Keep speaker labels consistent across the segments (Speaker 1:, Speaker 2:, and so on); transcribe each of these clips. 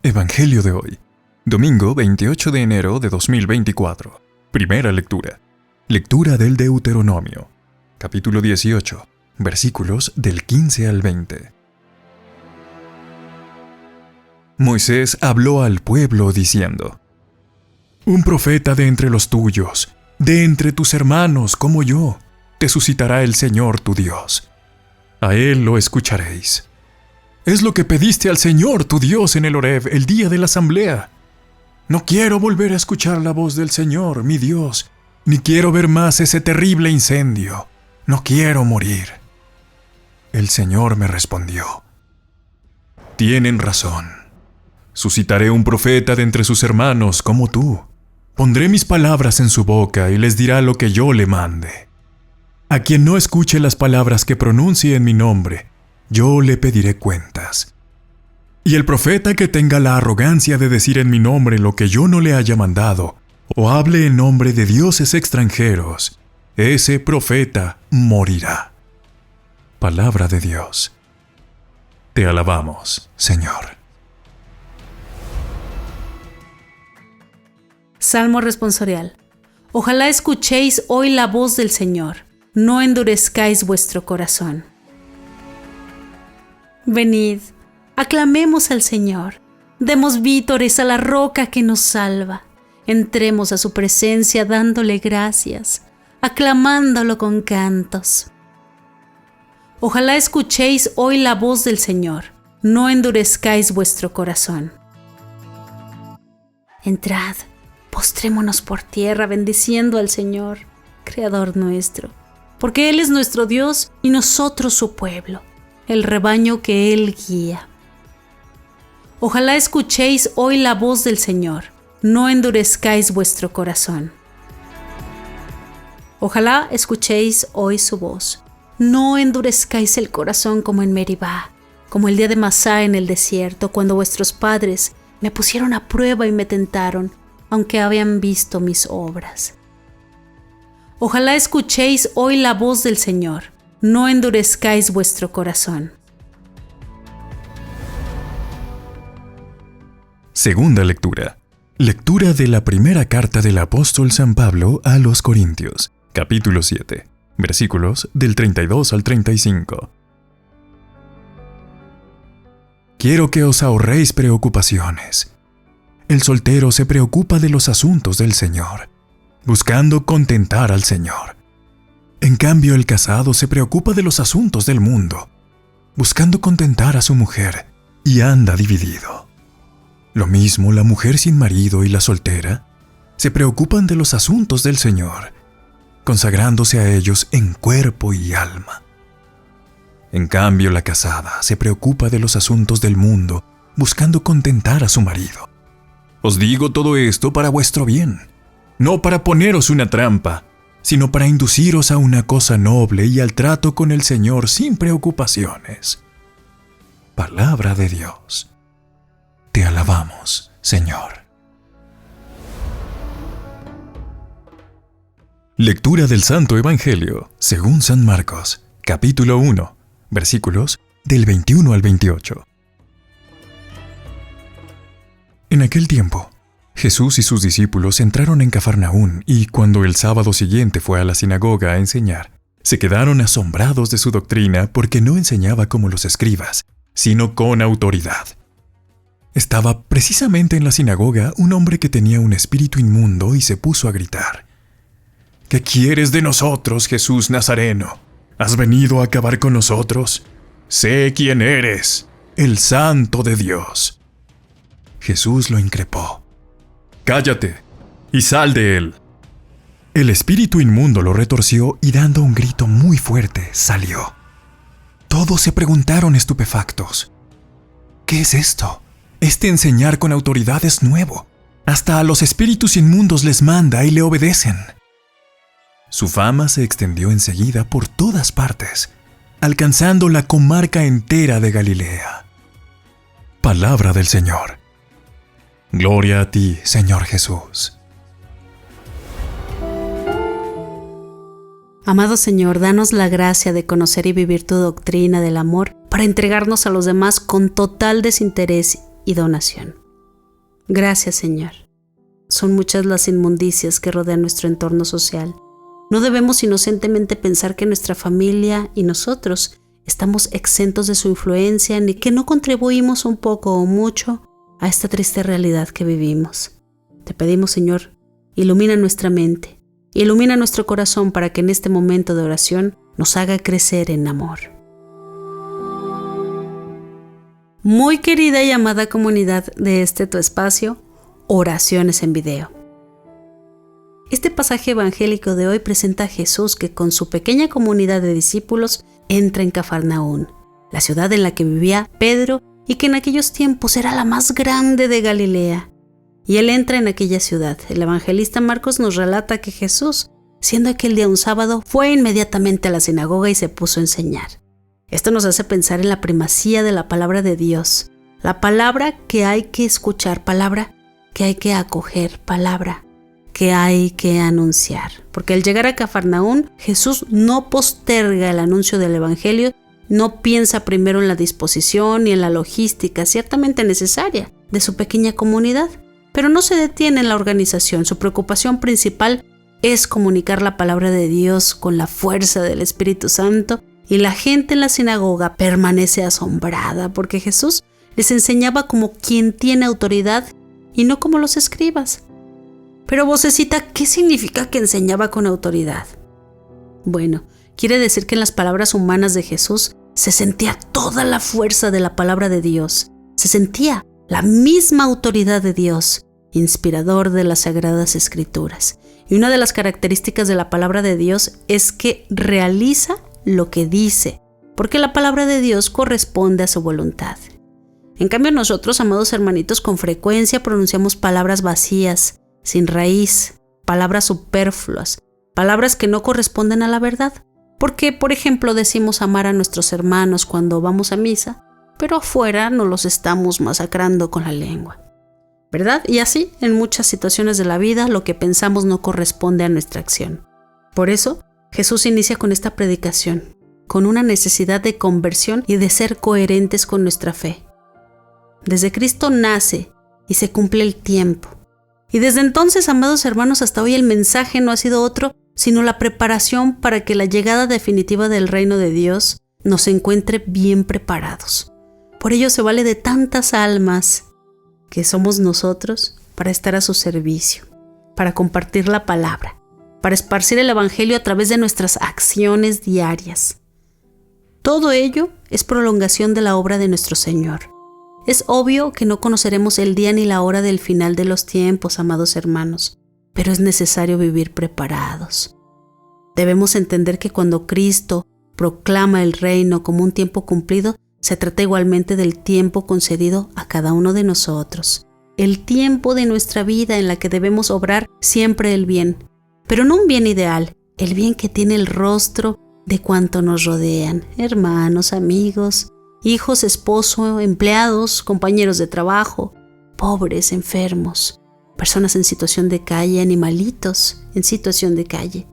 Speaker 1: Evangelio de hoy, domingo 28 de enero de 2024. Primera lectura. Lectura del Deuteronomio, capítulo 18, versículos del 15 al 20. Moisés habló al pueblo diciendo: Un profeta de entre los tuyos, de entre tus hermanos como yo, te suscitará el Señor tu Dios. A él lo escucharéis. Es lo que pediste al Señor tu Dios en el Horeb el día de la asamblea. No quiero volver a escuchar la voz del Señor, mi Dios, ni quiero ver más ese terrible incendio. No quiero morir. El Señor me respondió: Tienen razón. Suscitaré un profeta de entre sus hermanos como tú. Pondré mis palabras en su boca y les dirá lo que yo le mande. A quien no escuche las palabras que pronuncie en mi nombre, yo le pediré cuentas. Y el profeta que tenga la arrogancia de decir en mi nombre lo que yo no le haya mandado, o hable en nombre de dioses extranjeros, ese profeta morirá. Palabra de Dios. Te alabamos, Señor.
Speaker 2: Salmo responsorial. Ojalá escuchéis hoy la voz del Señor, no endurezcáis vuestro corazón. Venid, aclamemos al Señor, demos vítores a la roca que nos salva, entremos a su presencia dándole gracias, aclamándolo con cantos. Ojalá escuchéis hoy la voz del Señor, no endurezcáis vuestro corazón. Entrad, postrémonos por tierra bendiciendo al Señor, Creador nuestro, porque Él es nuestro Dios y nosotros su pueblo, el rebaño que Él guía. Ojalá escuchéis hoy la voz del Señor, no endurezcáis vuestro corazón. Ojalá escuchéis hoy su voz, no endurezcáis el corazón como en Meribá, como el día de Masá en el desierto, cuando vuestros padres me pusieron a prueba y me tentaron, aunque habían visto mis obras. Ojalá escuchéis hoy la voz del Señor, no endurezcáis vuestro corazón.
Speaker 1: Segunda lectura. Lectura de la primera carta del apóstol San Pablo a los Corintios, capítulo 7, versículos del 32 al 35. Quiero que os ahorréis preocupaciones. El soltero se preocupa de los asuntos del Señor, buscando contentar al Señor. En cambio, el casado se preocupa de los asuntos del mundo, buscando contentar a su mujer, y anda dividido. Lo mismo la mujer sin marido y la soltera se preocupan de los asuntos del Señor, consagrándose a ellos en cuerpo y alma. En cambio, la casada se preocupa de los asuntos del mundo, buscando contentar a su marido. Os digo todo esto para vuestro bien, no para poneros una trampa, sino para induciros a una cosa noble y al trato con el Señor sin preocupaciones. Palabra de Dios. Te alabamos, Señor. Lectura del Santo Evangelio, según San Marcos, capítulo 1, versículos del 21 al 28. En aquel tiempo, Jesús y sus discípulos entraron en Cafarnaún y cuando el sábado siguiente fue a la sinagoga a enseñar, se quedaron asombrados de su doctrina porque no enseñaba como los escribas, sino con autoridad. Estaba precisamente en la sinagoga un hombre que tenía un espíritu inmundo y se puso a gritar: ¿Qué quieres de nosotros, Jesús Nazareno? ¿Has venido a acabar con nosotros? Sé quién eres, el Santo de Dios. Jesús lo increpó: Cállate y sal de él. El espíritu inmundo lo retorció y dando un grito muy fuerte salió. Todos se preguntaron estupefactos: ¿Qué es esto? Este enseñar con autoridad es nuevo. Hasta a los espíritus inmundos les manda y le obedecen. Su fama se extendió enseguida por todas partes, alcanzando la comarca entera de Galilea. Palabra del Señor. Gloria a ti, Señor Jesús.
Speaker 2: Amado Señor, danos la gracia de conocer y vivir tu doctrina del amor para entregarnos a los demás con total desinterés y donación. Gracias, Señor. Son muchas las inmundicias que rodean nuestro entorno social. No debemos inocentemente pensar que nuestra familia y nosotros estamos exentos de su influencia, ni que no contribuimos un poco o mucho a esta triste realidad que vivimos. Te pedimos, Señor, ilumina nuestra mente, ilumina nuestro corazón para que en este momento de oración nos haga crecer en amor. Muy querida y amada comunidad de este tu espacio, Oraciones en Video. Este pasaje evangélico de hoy presenta a Jesús que con su pequeña comunidad de discípulos entra en Cafarnaún, la ciudad en la que vivía Pedro y que en aquellos tiempos era la más grande de Galilea. Y él entra en aquella ciudad. El evangelista Marcos nos relata que Jesús, siendo aquel día un sábado, fue inmediatamente a la sinagoga y se puso a enseñar. Esto nos hace pensar en la primacía de la palabra de Dios, la palabra que hay que escuchar, palabra que hay que acoger, palabra que hay que anunciar. Porque al llegar a Cafarnaún, Jesús no posterga el anuncio del evangelio, no piensa primero en la disposición y en la logística ciertamente necesaria de su pequeña comunidad, pero no se detiene en la organización. Su preocupación principal es comunicar la palabra de Dios con la fuerza del Espíritu Santo, y la gente en la sinagoga permanece asombrada porque Jesús les enseñaba como quien tiene autoridad y no como los escribas. Pero vocecita, ¿qué significa que enseñaba con autoridad? Bueno, quiere decir que en las palabras humanas de Jesús se sentía toda la fuerza de la palabra de Dios, se sentía la misma autoridad de Dios, inspirador de las Sagradas Escrituras. Y una de las características de la palabra de Dios es que realiza lo que dice, porque la palabra de Dios corresponde a su voluntad. En cambio nosotros, amados hermanitos, con frecuencia pronunciamos palabras vacías, sin raíz, palabras superfluas, palabras que no corresponden a la verdad. Porque, por ejemplo, decimos amar a nuestros hermanos cuando vamos a misa, pero afuera nos los estamos masacrando con la lengua, ¿verdad? Y así, en muchas situaciones de la vida, lo que pensamos no corresponde a nuestra acción. Por eso, Jesús inicia con esta predicación, con una necesidad de conversión y de ser coherentes con nuestra fe. Desde Cristo nace y se cumple el tiempo. Y desde entonces, amados hermanos, hasta hoy el mensaje no ha sido otro, sino la preparación para que la llegada definitiva del reino de Dios nos encuentre bien preparados. Por ello se vale de tantas almas que somos nosotros para estar a su servicio, para compartir la palabra, para esparcir el evangelio a través de nuestras acciones diarias. Todo ello es prolongación de la obra de nuestro Señor. Es obvio que no conoceremos el día ni la hora del final de los tiempos, amados hermanos, pero es necesario vivir preparados. Debemos entender que cuando Cristo proclama el reino como un tiempo cumplido, se trata igualmente del tiempo concedido a cada uno de nosotros, el tiempo de nuestra vida en la que debemos obrar siempre el bien, pero no un bien ideal, el bien que tiene el rostro de cuanto nos rodean, hermanos, amigos, hijos, esposo, empleados, compañeros de trabajo, pobres, enfermos, personas en situación de calle, animalitos en situación de calle.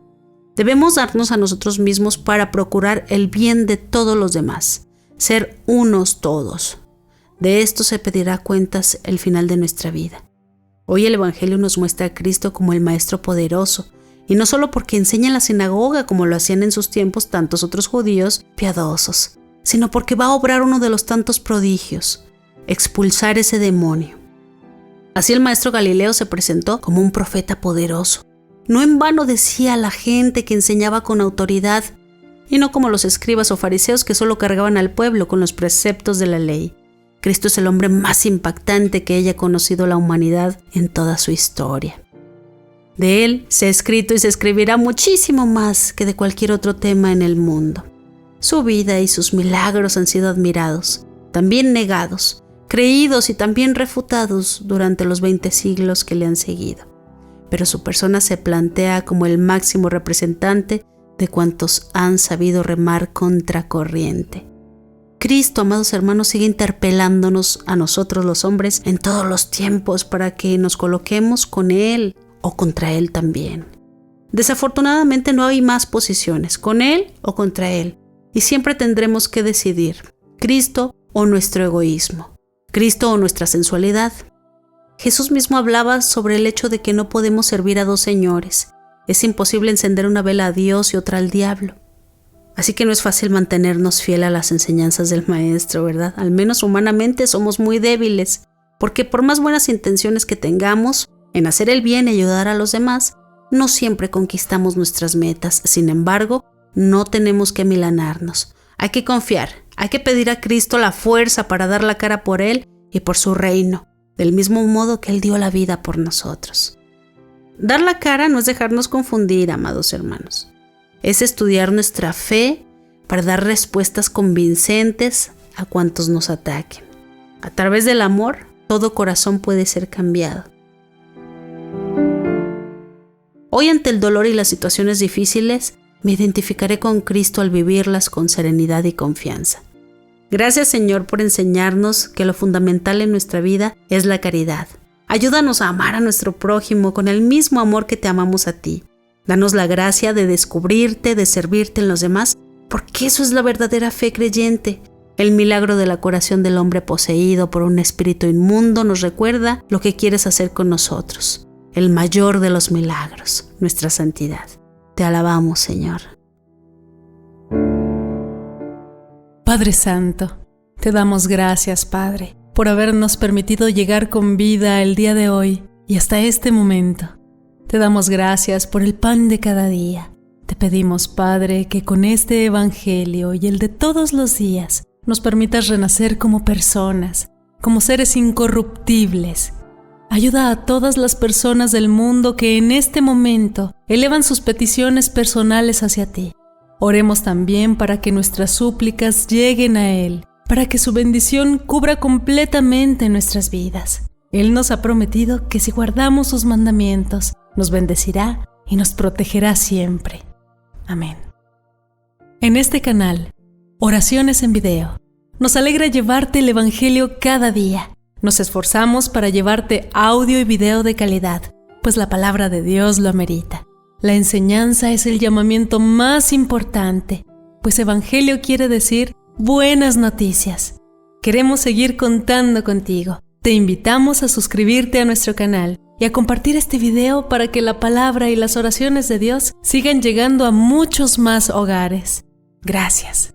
Speaker 2: Debemos darnos a nosotros mismos para procurar el bien de todos los demás, ser unos todos. De esto se pedirá cuentas el final de nuestra vida. Hoy el Evangelio nos muestra a Cristo como el Maestro poderoso, y no solo porque enseña en la sinagoga como lo hacían en sus tiempos tantos otros judíos piadosos, sino porque va a obrar uno de los tantos prodigios, expulsar ese demonio. Así el maestro Galileo se presentó como un profeta poderoso. No en vano decía a la gente que enseñaba con autoridad, y no como los escribas o fariseos que solo cargaban al pueblo con los preceptos de la ley. Cristo es el hombre más impactante que haya conocido la humanidad en toda su historia. De él se ha escrito y se escribirá muchísimo más que de cualquier otro tema en el mundo. Su vida y sus milagros han sido admirados, también negados, creídos y también refutados durante los 20 siglos que le han seguido. Pero su persona se plantea como el máximo representante de cuantos han sabido remar contracorriente. Cristo, amados hermanos, sigue interpelándonos a nosotros los hombres en todos los tiempos para que nos coloquemos con Él o contra Él también. Desafortunadamente no hay más posiciones, con Él o contra Él, y siempre tendremos que decidir, Cristo o nuestro egoísmo, Cristo o nuestra sensualidad. Jesús mismo hablaba sobre el hecho de que no podemos servir a dos señores. Es imposible encender una vela a Dios y otra al diablo. Así que no es fácil mantenernos fiel a las enseñanzas del Maestro, ¿verdad? Al menos humanamente somos muy débiles, porque por más buenas intenciones que tengamos en hacer el bien y ayudar a los demás, no siempre conquistamos nuestras metas. Sin embargo, no tenemos que amilanarnos. Hay que confiar, hay que pedir a Cristo la fuerza para dar la cara por Él y por su reino, del mismo modo que Él dio la vida por nosotros. Dar la cara no es dejarnos confundir, amados hermanos. Es estudiar nuestra fe para dar respuestas convincentes a cuantos nos ataquen. A través del amor, todo corazón puede ser cambiado. Hoy, ante el dolor y las situaciones difíciles, me identificaré con Cristo al vivirlas con serenidad y confianza. Gracias, Señor, por enseñarnos que lo fundamental en nuestra vida es la caridad. Ayúdanos a amar a nuestro prójimo con el mismo amor que te amamos a ti. Danos la gracia de descubrirte, de servirte en los demás, porque eso es la verdadera fe creyente. El milagro de la curación del hombre poseído por un espíritu inmundo nos recuerda lo que quieres hacer con nosotros. El mayor de los milagros, nuestra santidad. Te alabamos, Señor.
Speaker 3: Padre Santo, te damos gracias, Padre, por habernos permitido llegar con vida el día de hoy y hasta este momento. Te damos gracias por el pan de cada día. Te pedimos, Padre, que con este Evangelio y el de todos los días nos permitas renacer como personas, como seres incorruptibles. Ayuda a todas las personas del mundo que en este momento elevan sus peticiones personales hacia ti. Oremos también para que nuestras súplicas lleguen a Él, para que su bendición cubra completamente nuestras vidas. Él nos ha prometido que si guardamos sus mandamientos, nos bendecirá y nos protegerá siempre. Amén. En este canal, Oraciones en Video, nos alegra llevarte el Evangelio cada día. Nos esforzamos para llevarte audio y video de calidad, pues la palabra de Dios lo amerita. La enseñanza es el llamamiento más importante, pues Evangelio quiere decir buenas noticias. Queremos seguir contando contigo. Te invitamos a suscribirte a nuestro canal y a compartir este video para que la palabra y las oraciones de Dios sigan llegando a muchos más hogares. Gracias.